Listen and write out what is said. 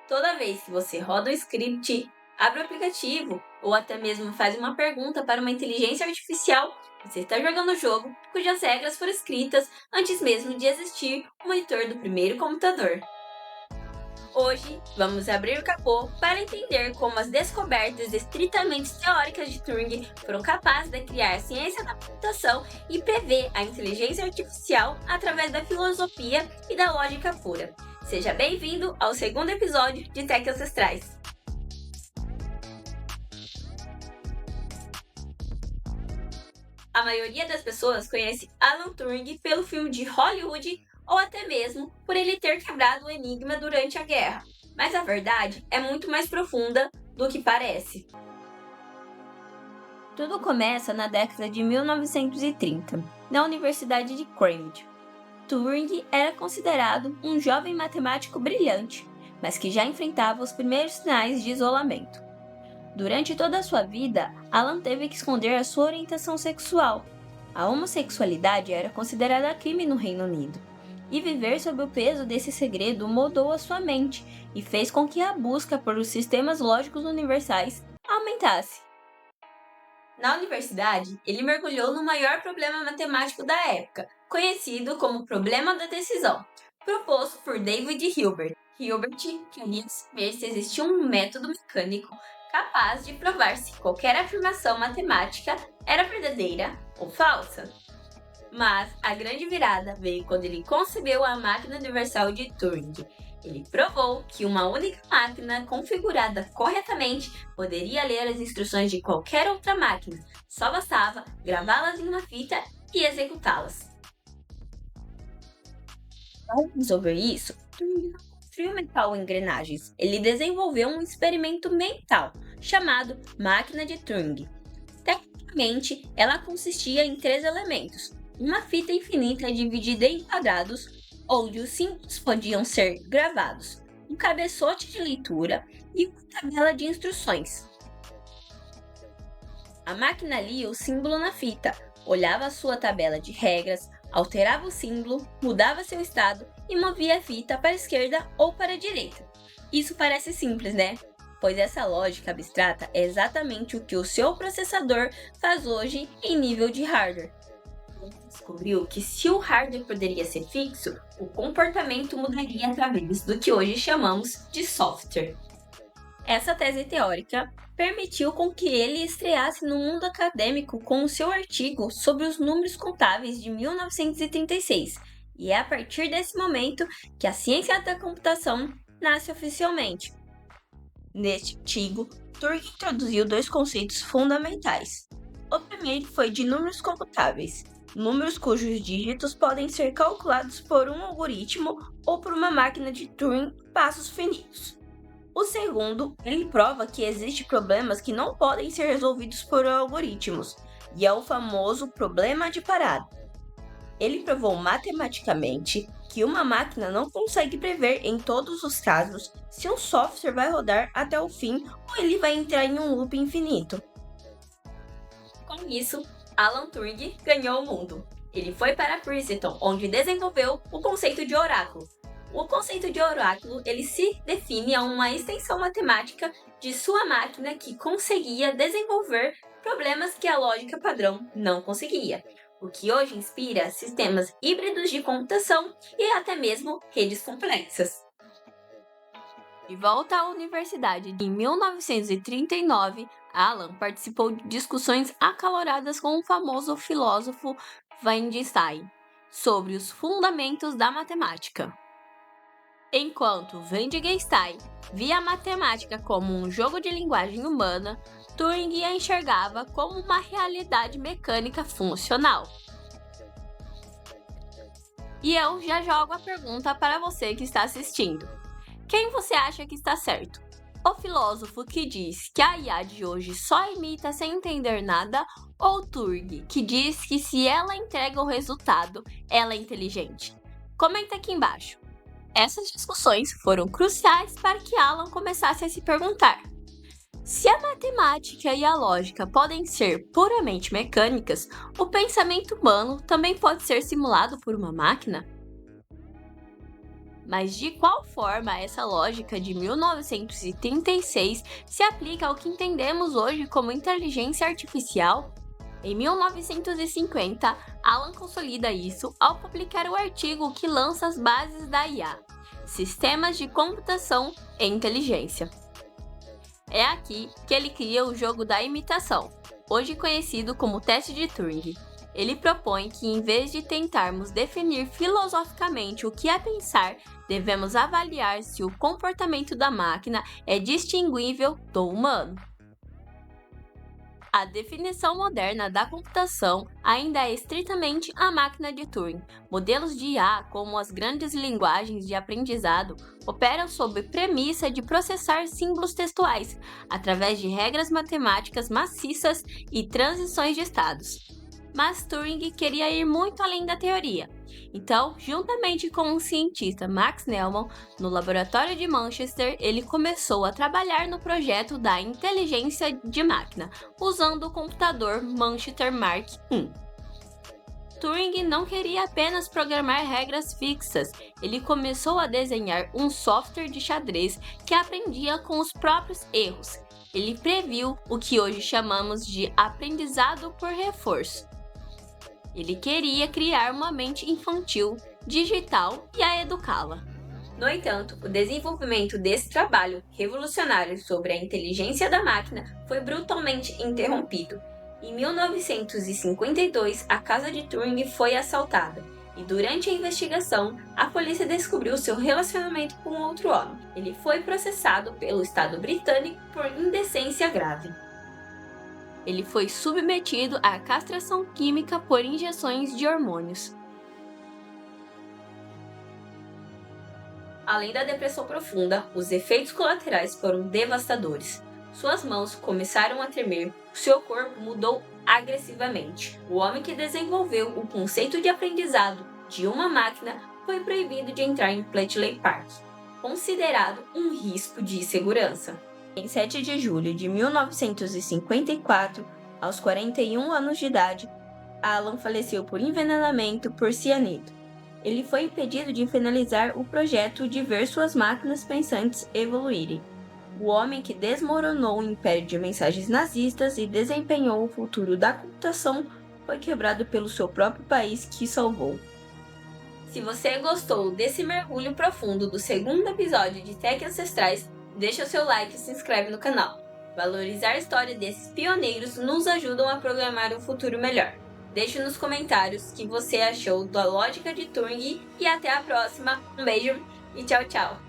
Toda vez que você roda um script, abre o aplicativo ou até mesmo faz uma pergunta para uma inteligência artificial, você está jogando o jogo cujas regras foram escritas antes mesmo de existir o monitor do primeiro computador. Hoje, vamos abrir o capô para entender como as descobertas estritamente teóricas de Turing foram capazes de criar a ciência da computação e prever a inteligência artificial através da filosofia e da lógica pura. Seja bem-vindo ao segundo episódio de Tech Ancestrais. A maioria das pessoas conhece Alan Turing pelo filme de Hollywood ou até mesmo por ele ter quebrado o enigma durante a guerra. Mas a verdade é muito mais profunda do que parece. Tudo começa na década de 1930, na Universidade de Cambridge. Turing era considerado um jovem matemático brilhante, mas que já enfrentava os primeiros sinais de isolamento. Durante toda a sua vida, Alan teve que esconder a sua orientação sexual. A homossexualidade era considerada crime no Reino Unido, e viver sob o peso desse segredo moldou a sua mente e fez com que a busca por os sistemas lógicos universais aumentasse. Na universidade, ele mergulhou no maior problema matemático da época, conhecido como Problema da Decisão, proposto por David Hilbert. Hilbert queria saber se existia um método mecânico capaz de provar se qualquer afirmação matemática era verdadeira ou falsa. Mas a grande virada veio quando ele concebeu a máquina universal de Turing. Ele provou que uma única máquina configurada corretamente poderia ler as instruções de qualquer outra máquina, só bastava gravá-las em uma fita e executá-las. Para resolver isso, Turing não construiu metal em engrenagens. Ele desenvolveu um experimento mental chamado máquina de Turing. Tecnicamente, ela consistia em 3 elementos: uma fita infinita dividida em quadrados, onde os símbolos podiam ser gravados, um cabeçote de leitura e uma tabela de instruções. A máquina lia o símbolo na fita, olhava a sua tabela de regras, alterava o símbolo, mudava seu estado e movia a fita para a esquerda ou para a direita. Isso parece simples, né? Pois essa lógica abstrata é exatamente o que o seu processador faz hoje em nível de hardware. Ele descobriu que se o hardware poderia ser fixo, o comportamento mudaria através do que hoje chamamos de software. Essa tese teórica permitiu com que ele estreasse no mundo acadêmico com o seu artigo sobre os números contáveis de 1936, e é a partir desse momento que a ciência da computação nasce oficialmente. Neste artigo, Turing introduziu 2 conceitos fundamentais. O primeiro foi de números computáveis, números cujos dígitos podem ser calculados por um algoritmo ou por uma máquina de Turing em passos finitos. O segundo, ele prova que existem problemas que não podem ser resolvidos por algoritmos, e é o famoso problema de parada. Ele provou matematicamente que uma máquina não consegue prever em todos os casos se um software vai rodar até o fim ou ele vai entrar em um loop infinito. Com isso, Alan Turing ganhou o mundo. Ele foi para Princeton, onde desenvolveu o conceito de oráculo. O conceito de oráculo ele se define a uma extensão matemática de sua máquina que conseguia desenvolver problemas que a lógica padrão não conseguia, o que hoje inspira sistemas híbridos de computação e até mesmo redes complexas. De volta à universidade em 1939, Alan participou de discussões acaloradas com o famoso filósofo Wittgenstein sobre os fundamentos da matemática. Enquanto Wittgenstein via a matemática como um jogo de linguagem humana, Turing a enxergava como uma realidade mecânica funcional. E eu já jogo a pergunta para você que está assistindo. Quem você acha que está certo? O filósofo que diz que a IA de hoje só imita sem entender nada, ou Turing, que diz que se ela entrega o resultado, ela é inteligente? Comenta aqui embaixo. Essas discussões foram cruciais para que Alan começasse a se perguntar: se a matemática e a lógica podem ser puramente mecânicas, o pensamento humano também pode ser simulado por uma máquina? Mas de qual forma essa lógica de 1936 se aplica ao que entendemos hoje como inteligência artificial? Em 1950, Alan consolida isso ao publicar o artigo que lança as bases da IA, Sistemas de Computação e Inteligência. É aqui que ele cria o jogo da imitação, hoje conhecido como teste de Turing. Ele propõe que, em vez de tentarmos definir filosoficamente o que é pensar, devemos avaliar se o comportamento da máquina é distinguível do humano. A definição moderna da computação ainda é estritamente a máquina de Turing. Modelos de IA, como as grandes linguagens de aprendizado, operam sob premissa de processar símbolos textuais, através de regras matemáticas maciças e transições de estados. Mas Turing queria ir muito além da teoria. Então, juntamente com o cientista Max Neumann, no laboratório de Manchester, ele começou a trabalhar no projeto da inteligência de máquina, usando o computador Manchester Mark I. Turing não queria apenas programar regras fixas, ele começou a desenhar um software de xadrez que aprendia com os próprios erros. Ele previu o que hoje chamamos de aprendizado por reforço. Ele queria criar uma mente infantil, digital e a educá-la. No entanto, o desenvolvimento desse trabalho revolucionário sobre a inteligência da máquina foi brutalmente interrompido. Em 1952, a casa de Turing foi assaltada, e durante a investigação, a polícia descobriu seu relacionamento com outro homem. Ele foi processado pelo Estado britânico por indecência grave. Ele foi submetido à castração química por injeções de hormônios. Além da depressão profunda, os efeitos colaterais foram devastadores. Suas mãos começaram a tremer, seu corpo mudou agressivamente. O homem que desenvolveu o conceito de aprendizado de uma máquina foi proibido de entrar em Bletchley Park, considerado um risco de segurança. Em 7 de julho de 1954, aos 41 anos de idade, Alan faleceu por envenenamento por cianeto. Ele foi impedido de finalizar o projeto de ver suas máquinas pensantes evoluírem. O homem que desmoronou o império de mensagens nazistas e desempenhou o futuro da computação foi quebrado pelo seu próprio país que salvou. Se você gostou desse mergulho profundo do segundo episódio de Tech Ancestrais, deixa o seu like e se inscreve no canal. Valorizar a história desses pioneiros nos ajudam a programar um futuro melhor. Deixe nos comentários o que você achou da lógica de Turing e até a próxima. Um beijo e tchau, tchau!